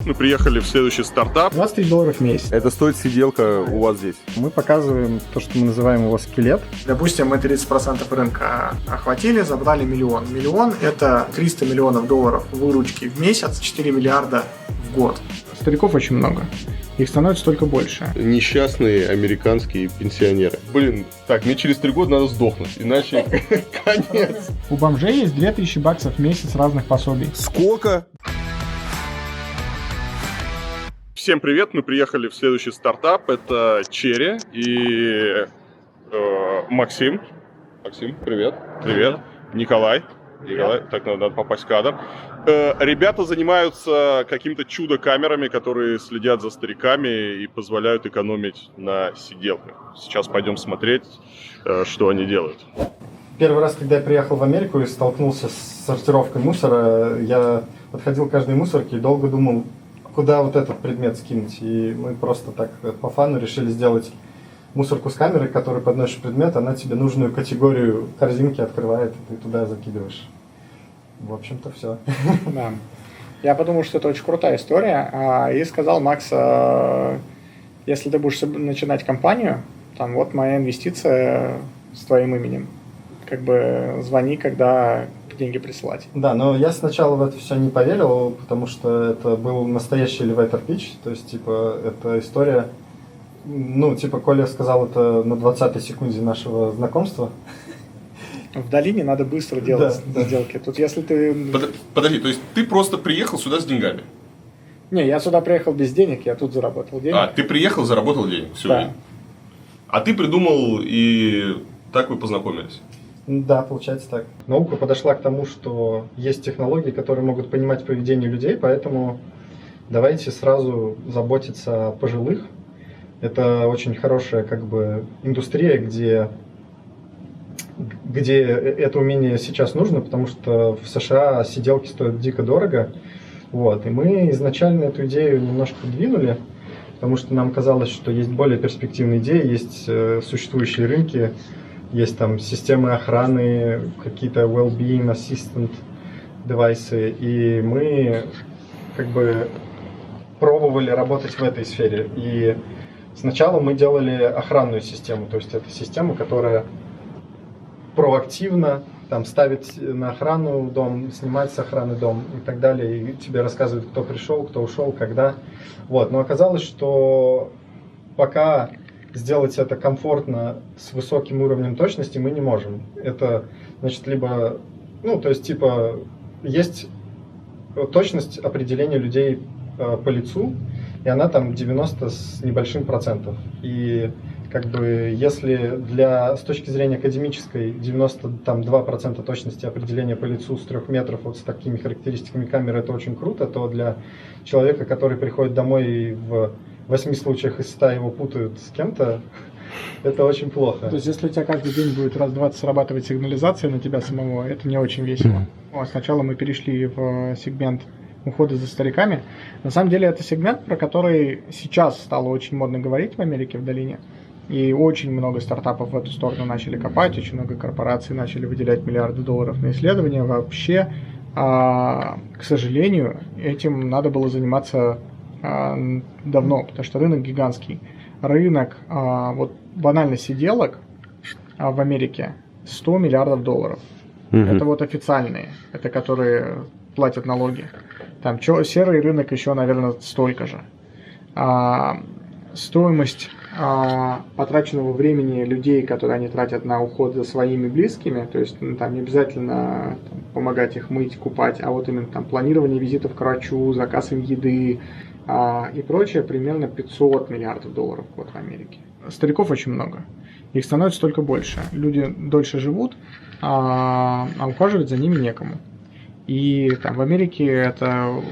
мы приехали в следующий стартап. 20 тысяч долларов в месяц. Это стоит сиделка у вас здесь? Мы показываем то, что мы называем его скелет. Допустим, мы 30% рынка охватили, забрали миллион. Миллион – это 300 миллионов долларов выручки в месяц, 4 миллиарда в год. Стариков очень много. Их становится только больше. Несчастные американские пенсионеры. Блин, так, мне через 3 года надо сдохнуть, иначе конец. У бомжей есть 2000 баксов в месяц разных пособий. Сколько? Всем привет, мы приехали в следующий стартап. Это Черри и Максим. Максим, привет. Привет. Николай. Так, надо попасть в кадр. Ребята занимаются каким-то чудо-камерами, которые следят за стариками и позволяют экономить на сиделках. Сейчас пойдем смотреть, что они делают. Первый раз, когда я приехал в Америку и столкнулся с сортировкой мусора, я подходил к каждой мусорке и долго думал, куда вот этот предмет скинуть. И мы просто так по фану решили сделать мусорку с камерой, которой подносишь предмет, она тебе нужную категорию корзинки открывает, и ты туда закидываешь. В общем-то, все. Да. Я подумал, что это очень крутая история, и сказал: Макс, если ты будешь начинать компанию, там вот моя инвестиция с твоим именем. Как бы звони, когда деньги присылать. Да, но я сначала в это все не поверил, потому что это был настоящий elevator pitch, то есть, типа, это история. Ну, типа, Коля сказал это на 20-й секунде нашего знакомства. В долине надо быстро делать сделки. Тут если ты... Подожди, то есть ты просто приехал сюда с деньгами? Не, я сюда приехал без денег, я тут заработал денег. Ты приехал, заработал денег, все. Да. А ты придумал, и так вы познакомились? Да, получается так. Наука подошла к тому, что есть технологии, которые могут понимать поведение людей, поэтому давайте сразу заботиться о пожилых. Это очень хорошая как бы индустрия, где это умение сейчас нужно, потому что в США сиделки стоят дико дорого. Вот. И мы изначально эту идею немножко двинули, потому что нам казалось, что есть более перспективные идеи, есть существующие рынки, есть там системы охраны, какие-то well-being assistant девайсы, и мы как бы пробовали работать в этой сфере. И сначала мы делали охранную систему, то есть это система, которая проактивно там ставит на охрану дом, снимает с охраны дом и так далее, и тебе рассказывает, кто пришел, кто ушел, когда. Вот. Но оказалось, что пока сделать это комфортно с высоким уровнем точности мы не можем. Это значит либо, ну, то есть типа есть точность определения людей по лицу, и она там 90 с небольшим процентов. И как бы если с точки зрения академической 92% точности определения по лицу с 3 метров вот с такими характеристиками камеры это очень круто, то для человека, который приходит домой и в 8 случаях из 100 его путают с кем-то, это очень плохо. То есть если у тебя каждый день будет раз 20 срабатывать сигнализация на тебя самого, это не очень весело. Сначала мы перешли в сегмент ухода за стариками. На самом деле это сегмент, про который сейчас стало очень модно говорить в Америке, в долине. И очень много стартапов в эту сторону начали копать, очень много корпораций начали выделять миллиарды долларов на исследования. Вообще, к сожалению, этим надо было заниматься давно, потому что рынок гигантский. Рынок вот банально сиделок в Америке 100 миллиардов долларов. Это вот официальные, это которые платят налоги. Там серый рынок еще, наверное, столько же. Стоимость потраченного времени людей, которые они тратят на уход за своими близкими, то есть там не обязательно помогать их мыть, купать, а вот именно там планирование визитов к врачу, заказ им еды и прочее, примерно 500 миллиардов долларов в год в Америке. Стариков очень много. Их становится только больше. Люди дольше живут, а ухаживать за ними некому. И там в Америке это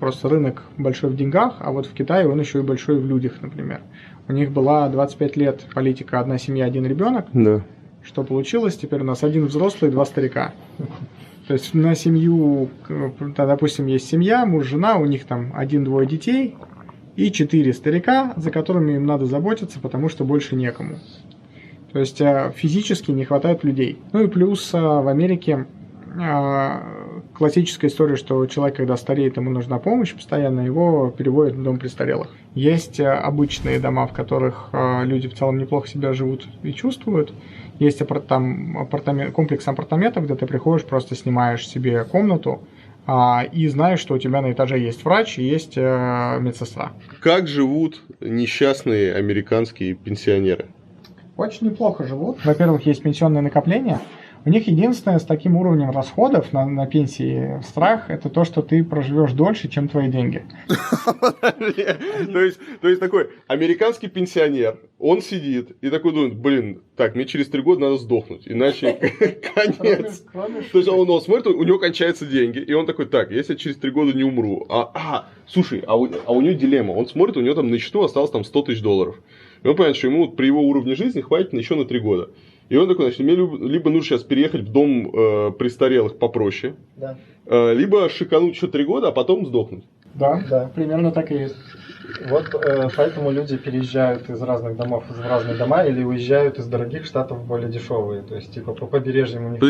просто рынок большой в деньгах, а вот в Китае он еще и большой в людях, например. У них была 25 лет политика «одна семья, один ребенок». Да. Что получилось? Теперь у нас один взрослый и 2 старика. То есть на семью, допустим, есть семья, муж, жена, у них там 1-2 детей и 4 старика, за которыми им надо заботиться, потому что больше некому. То есть физически не хватает людей. Ну и плюс в Америке классическая история, что человек, когда стареет, ему нужна помощь постоянно, его переводят в дом престарелых. Есть обычные дома, в которых люди в целом неплохо себя живут и чувствуют. Есть комплекс апартаментов, где ты приходишь, просто снимаешь себе комнату и знаешь, что у тебя на этаже есть врач и есть медсестра. Как живут несчастные американские пенсионеры? Очень неплохо живут. Во-первых, есть пенсионное накопление. У них единственное с таким уровнем расходов на пенсии страх – это то, что ты проживешь дольше, чем твои деньги. То есть такой американский пенсионер, он сидит и такой думает, блин, так, мне через 3 года надо сдохнуть, иначе конец. То есть он смотрит, у него кончаются деньги, и он такой, так, если я через 3 года не умру, слушай, у него дилемма, он смотрит, у него там на счету осталось там $100 000. И он понимает, что ему при его уровне жизни хватит еще на 3 года. И он такой, значит, мне либо нужно сейчас переехать в дом престарелых попроще, Да. Либо шикануть еще 3 года, а потом сдохнуть. Да, примерно так и есть. Вот поэтому люди переезжают из разных домов в разные дома или уезжают из дорогих штатов в более дешевые. То есть, типа, по побережьям у них...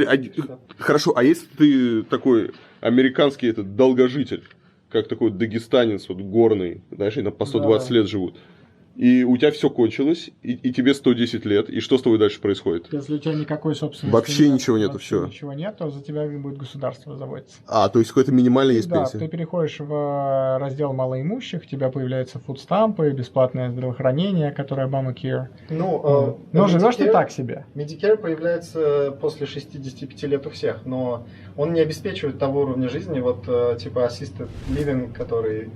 Хорошо, а если ты такой американский долгожитель, как такой дагестанец, вот горный, знаешь, они там по 120 лет живут, и у тебя все кончилось, и тебе 110 лет, и что с тобой дальше происходит? Если у тебя никакой собственности Вообще нет, ничего нету, вообще все. ничего нет, то за тебя будет государство заботиться. То есть какой-то минимальный есть Да, пенсия? ты переходишь в раздел малоимущих, у тебя появляются фудстампы, бесплатное здравоохранение, которое Obamacare. Но живешь ты так себе. Medicare появляется после 65 лет у всех, но он не обеспечивает того уровня жизни, вот типа assisted living, который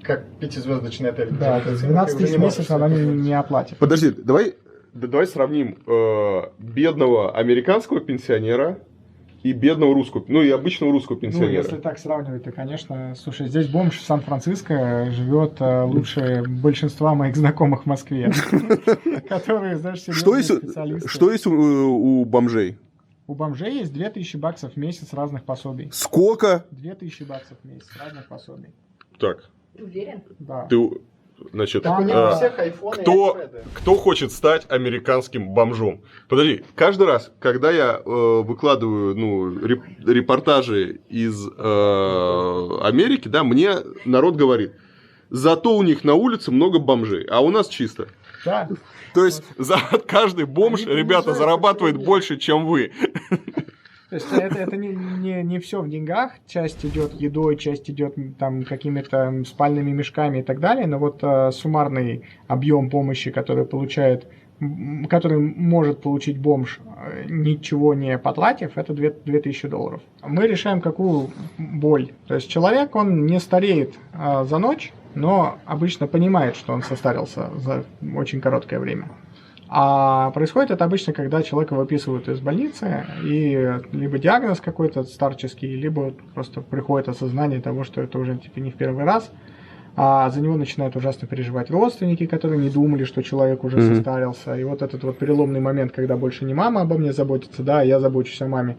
как 5-звездочный отель. Да, то есть 12 тысяч в месяц она не оплатит. Подожди, давай сравним бедного американского пенсионера и бедного русского, и обычного русского пенсионера. Если так сравнивать, то, конечно, слушай, здесь бомж в Сан-Франциско живет лучше большинства моих знакомых в Москве, которые, знаешь, серьезные специалисты. Что есть у бомжей? У бомжей есть $2000 в месяц разных пособий. Сколько? $2000 в месяц разных пособий. Так. Уверен? Да. Значит, Так у них у всех айфоны и айпэды. кто хочет стать американским бомжом? Подожди, каждый раз, когда я выкладываю репортажи из Америки, да, мне народ говорит, зато у них на улице много бомжей, а у нас чисто. Да. То есть каждый бомж, ребята, зарабатывает больше, чем вы. То есть это не все в деньгах, часть идет едой, часть идет там какими-то спальными мешками и так далее, но вот суммарный объем помощи, который может получить бомж, ничего не потратив, это $2000. Мы решаем какую боль. То есть человек, он не стареет за ночь, но обычно понимает, что он состарился за очень короткое время. А происходит это обычно, когда человека выписывают из больницы, и либо диагноз какой-то старческий, либо просто приходит осознание того, что это уже типа не в первый раз, а за него начинают ужасно переживать родственники, которые не думали, что человек уже состарился. И вот этот вот переломный момент, когда больше не мама обо мне заботится, да, я забочусь о маме.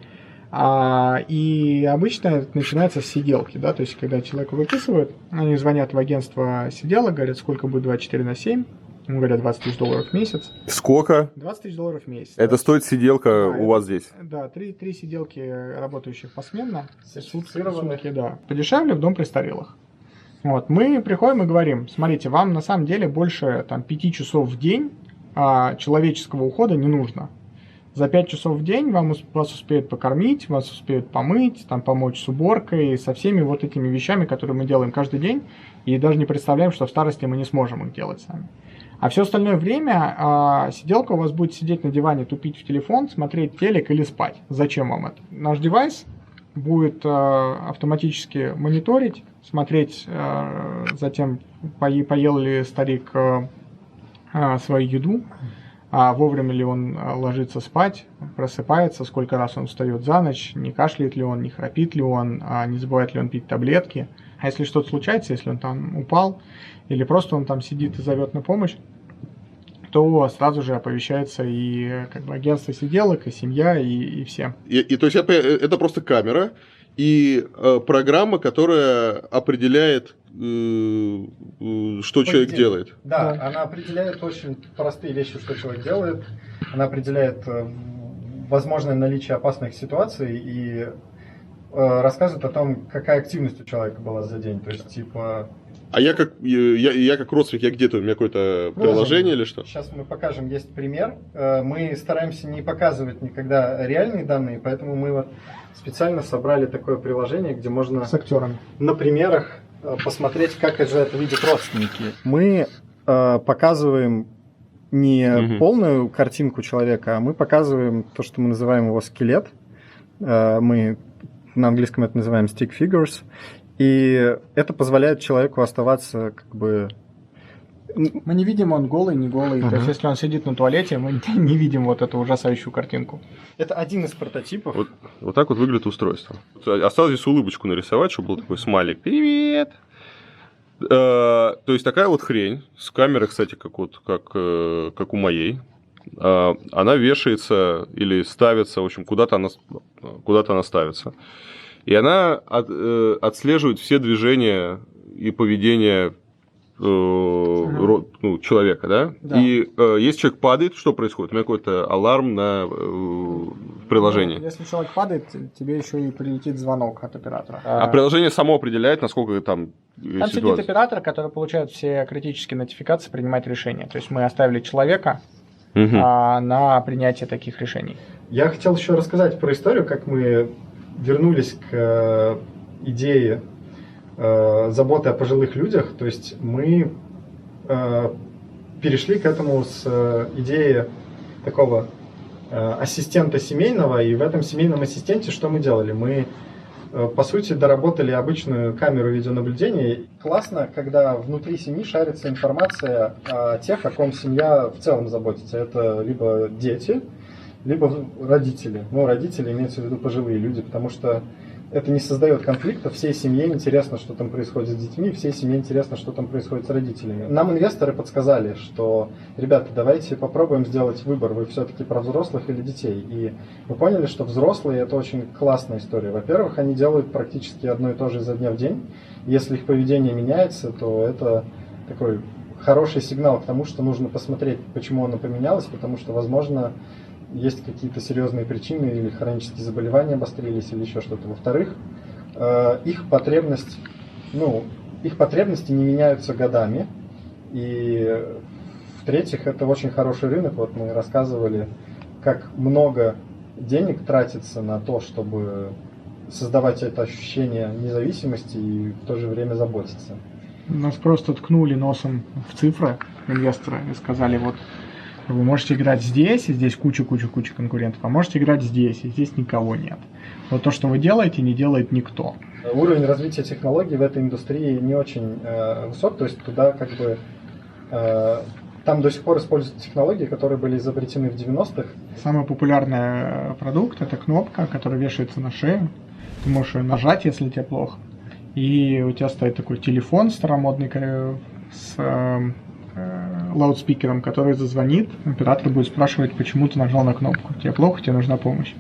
И обычно это начинается с сиделки, да, то есть когда человека выписывают, они звонят в агентство сиделок, говорят, сколько будет 24/7. Ему говорят $20 000 в месяц. Сколько? $20 в месяц. Это стоит сиделка у вас здесь? Да, три сиделки, работающих посменно. Сертифицированных. Сутки, да. Подешевле в дом престарелых. Вот. Мы приходим и говорим, смотрите, вам на самом деле больше 5 часов в день человеческого ухода не нужно. За 5 часов в день вас успеют покормить, вас успеют помыть, помочь с уборкой, со всеми вот этими вещами, которые мы делаем каждый день, и даже не представляем, что в старости мы не сможем их делать сами. А все остальное время сиделка у вас будет сидеть на диване, тупить в телефон, смотреть телек или спать. Зачем вам это? Наш девайс будет автоматически мониторить, смотреть затем, поел ли старик свою еду, вовремя ли он ложится спать, просыпается, сколько раз он встает за ночь, не кашляет ли он, не храпит ли он, не забывает ли он пить таблетки. А если что-то случается, если он там упал, или просто он там сидит и зовет на помощь, то сразу же оповещается и агентство сиделок, и семья, и все. То есть это просто камера и программа, которая определяет, что человек делает. Да, она определяет очень простые вещи, что человек делает. Она определяет возможное наличие опасных ситуаций и рассказывает о том, какая активность у человека была за день. То есть, типа... А я как родственник, я где-то, у меня какое-то приложение или что? Сейчас мы покажем, есть пример. Мы стараемся не показывать никогда реальные данные, поэтому мы вот специально собрали такое приложение, где можно С актерами. на примерах посмотреть, как же это видят родственники. Мы показываем не полную картинку человека, а мы показываем то, что мы называем его скелет. Мы на английском это называем stick figures. И это позволяет человеку оставаться как бы... Мы не видим, он голый, не голый. То есть, если он сидит на туалете, мы не видим вот эту ужасающую картинку. Это один из прототипов. Вот так вот выглядит устройство. Осталось здесь улыбочку нарисовать, чтобы был такой смайлик. Привет! То есть такая вот хрень, с камерой, кстати, как у моей. Она вешается или ставится, в общем, куда-то она ставится. И она отслеживает все движения и поведение человека, да? Да. И если человек падает, что происходит? У меня какой-то аларм в приложении. Если человек падает, тебе еще и прилетит звонок от оператора. А приложение само определяет, насколько там Там сидит оператор, который получает все критические нотификации, принимает решения. То есть мы оставили человека на принятие таких решений. Я хотел еще рассказать про историю, как мы вернулись к идее заботы о пожилых людях. То есть мы перешли к этому с идеи такого ассистента семейного, и в этом семейном ассистенте что мы делали? Мы, по сути, доработали обычную камеру видеонаблюдения. Классно, когда внутри семьи шарится информация о тех, о ком семья в целом заботится. Это либо дети, либо родители. Ну, родители имеются в виду пожилые люди, потому что это не создает конфликта. Всей семье интересно, что там происходит с детьми, всей семье интересно, что там происходит с родителями. Нам инвесторы подсказали, что, ребята, давайте попробуем сделать выбор, вы все-таки про взрослых или детей. И мы поняли, что взрослые – это очень классная история. Во-первых, они делают практически одно и то же изо дня в день. Если их поведение меняется, то это такой хороший сигнал к тому, что нужно посмотреть, почему оно поменялось, потому что, возможно, есть какие-то серьезные причины, или хронические заболевания обострились, или еще что-то. Во-вторых, их потребности не меняются годами. И в-третьих, это очень хороший рынок. Вот мы рассказывали, как много денег тратится на то, чтобы создавать это ощущение независимости и в то же время заботиться. Нас просто ткнули носом в цифры инвесторы и сказали, вот вы можете играть здесь, и здесь куча конкурентов, а можете играть здесь, и здесь никого нет. Вот то, что вы делаете, не делает никто. Уровень развития технологий в этой индустрии не очень высок, то есть туда как бы там до сих пор используются технологии, которые были изобретены в 90-х. Самый популярный продукт – это кнопка, которая вешается на шею. Ты можешь ее нажать, если тебе плохо. И у тебя стоит такой телефон старомодный с лаудспикером, который зазвонит, оператор будет спрашивать, почему ты нажал на кнопку. Тебе плохо, тебе нужна помощь.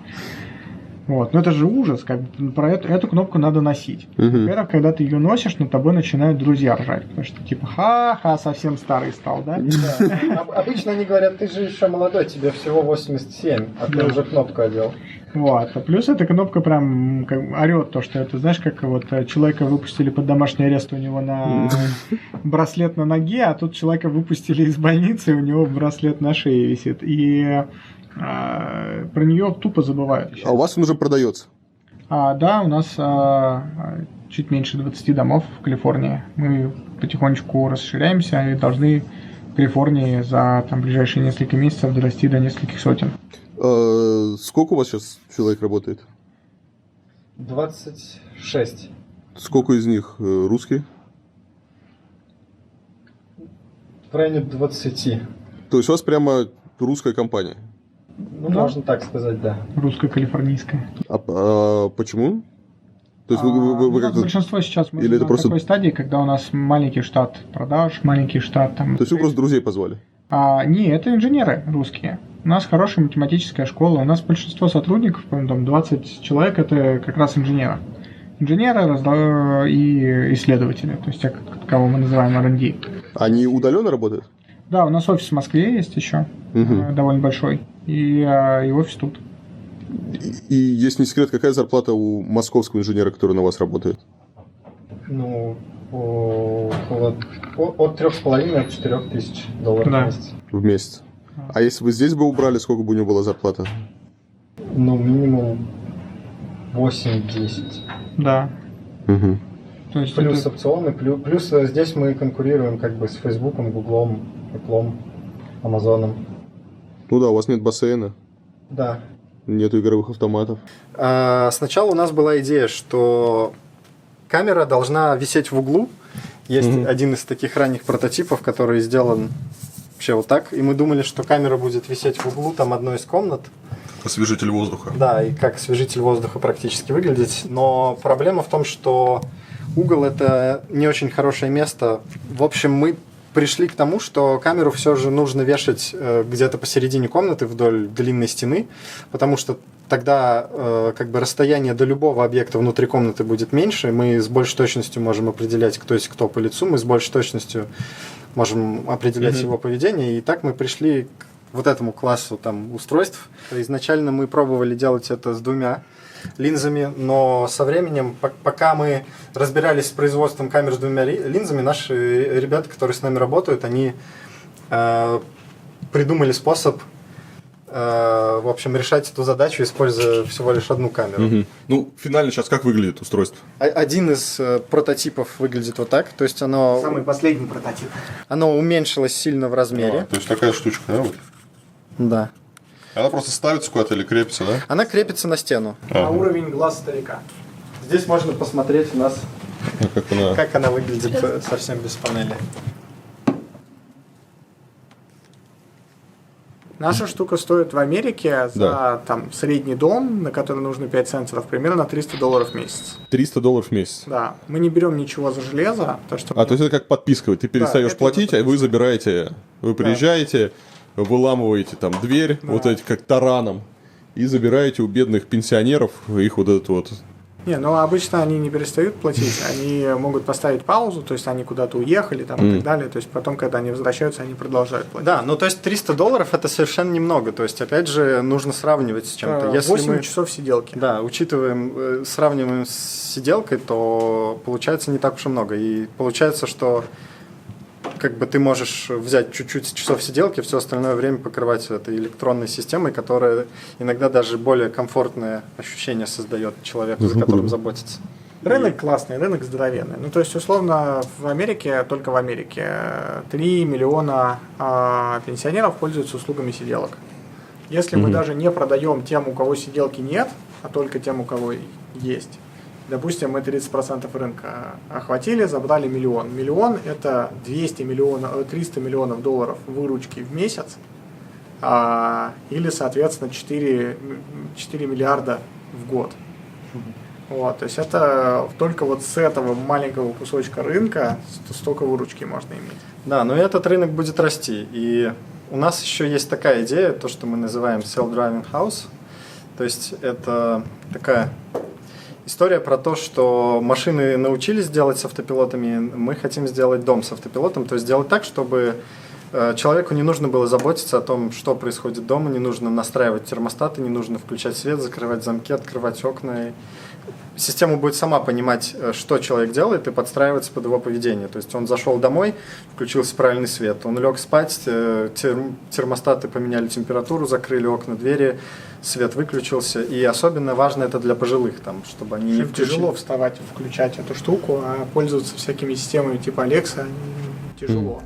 Вот. Но это же ужас, как бы про эту кнопку надо носить. Во-первых, когда ты ее носишь, над тобой начинают друзья ржать, потому что типа ха-ха, совсем старый стал, да? Обычно они говорят, ты же еще молодой, тебе всего 87, а ты уже кнопку одел. Вот. А плюс эта кнопка прям орет то, что это, знаешь, как вот человека выпустили под домашний арест, у него на браслет на ноге, а тут человека выпустили из больницы, у него браслет на шее висит. И про нее тупо забывают. А у вас он уже продается? Да, у нас чуть меньше 20 домов в Калифорнии. Мы потихонечку расширяемся и должны в Калифорнии за ближайшие несколько месяцев дорасти до нескольких сотен. Сколько у вас сейчас человек работает? 26. Сколько из них русские? В районе 20. То есть у вас прямо русская компания? Ну, да. Можно так сказать, да. Русско-калифорнийская. А почему? То есть вы как-то... Большинство сейчас мы Или это в просто... такой стадии, когда у нас маленький штат продаж, маленький штат там... То есть вы просто друзей позвали? Не, это инженеры русские. У нас хорошая математическая школа. У нас большинство сотрудников, по-моему, там 20 человек, это как раз инженеры. Инженеры и исследователи, то есть те, кого мы называем R&D. Они удаленно работают? Да, у нас офис в Москве есть еще, довольно большой, и офис тут. И если не секрет, какая зарплата у московского инженера, который на вас работает? Ну, от 3,5 до 4 тысяч долларов Да. в месяц. В месяц. А если вы здесь бы убрали, сколько бы у него была зарплата? Ну, минимум 8-10. Да. Угу. То есть Плюс это- опционы, плюс здесь мы конкурируем как бы с Фейсбуком, Гуглом, Apple, Амазоном. Ну да, у вас нет бассейна, Да. нету игровых автоматов. Сначала у нас была идея, что камера должна висеть в углу. Есть один из таких ранних прототипов, который сделан вообще вот так. И мы думали, что камера будет висеть в углу там одной из комнат. Освежитель воздуха. Да, и как освежитель воздуха практически выглядеть. Но проблема в том, что угол это не очень хорошее место. В общем, мы пришли к тому, что камеру все же нужно вешать где-то посередине комнаты вдоль длинной стены, потому что тогда как бы расстояние до любого объекта внутри комнаты будет меньше. Мы с большей точностью можем определять, кто есть кто по лицу. Мы с большей точностью можем определять его поведение. И так мы пришли к вот этому классу там устройств. Изначально мы пробовали делать это с 2 линзами, но со временем, пока мы разбирались с производством камер с 2 линзами, наши ребята, которые с нами работают, они придумали способ, в общем, решать эту задачу, используя всего лишь одну камеру. Ну, финально сейчас как выглядит устройство? Один из прототипов выглядит вот так, то есть Самый последний прототип. оно уменьшилось сильно в размере. То есть такая штучка, да? Вот. Да. Она просто ставится куда-то или крепится, да? Она крепится на стену. На уровень глаз старика. Здесь можно посмотреть у нас, Как она... как она выглядит совсем без панели. Наша штука стоит в Америке за там средний дом, на который нужно 5 сенсоров, примерно $300 в месяц. $300 в месяц. Да, мы не берем ничего за железо, то что А, то есть это как подписка. Ты перестаешь это платить, а вы забираете, вы приезжаете, выламываете там дверь, вот эти как тараном, и забираете у бедных пенсионеров их вот этот вот. Не, ну обычно они не перестают платить, они могут поставить паузу, то есть они куда-то уехали там, и так далее, то есть потом, когда они возвращаются, они продолжают платить. Да, ну то есть $300 это совершенно немного, то есть опять же нужно сравнивать с чем-то. Если 8 мы, часов сиделки. да, учитываем, сравниваем с сиделкой, то получается не так уж и много. И получается, что как бы ты можешь взять чуть-чуть часов сиделки, все остальное время покрывать этой электронной системой, которая иногда даже более комфортное ощущение создает человеку, за которым заботится. Рынок классный, рынок здоровенный. Ну, то есть, условно, в Америке, только в Америке, 3 миллиона пенсионеров пользуются услугами сиделок. Если мы даже не продаем тем, у кого сиделки нет, а только тем, у кого есть, допустим, мы 30% рынка охватили, забрали миллион. Миллион – это 300 миллионов долларов выручки в месяц, или, соответственно, 4 миллиарда в год. Вот, то есть это только вот с этого маленького кусочка рынка столько выручки можно иметь. Да, но этот рынок будет расти. И у нас еще есть такая идея, то, что мы называем self-driving house. То есть это такая история про то, что машины научились делать с автопилотами, мы хотим сделать дом с автопилотом, то есть сделать так, чтобы человеку не нужно было заботиться о том, что происходит дома, не нужно настраивать термостаты, не нужно включать свет, закрывать замки, открывать окна. Система будет сама понимать, что человек делает, и подстраиваться под его поведение. То есть он зашел домой, включился правильный свет, он лег спать, термостаты поменяли температуру, закрыли окна, двери, свет выключился. И особенно важно это для пожилых, там, чтобы они не Им тяжело вставать и включать эту штуку, а пользоваться всякими системами типа Alexa тяжело.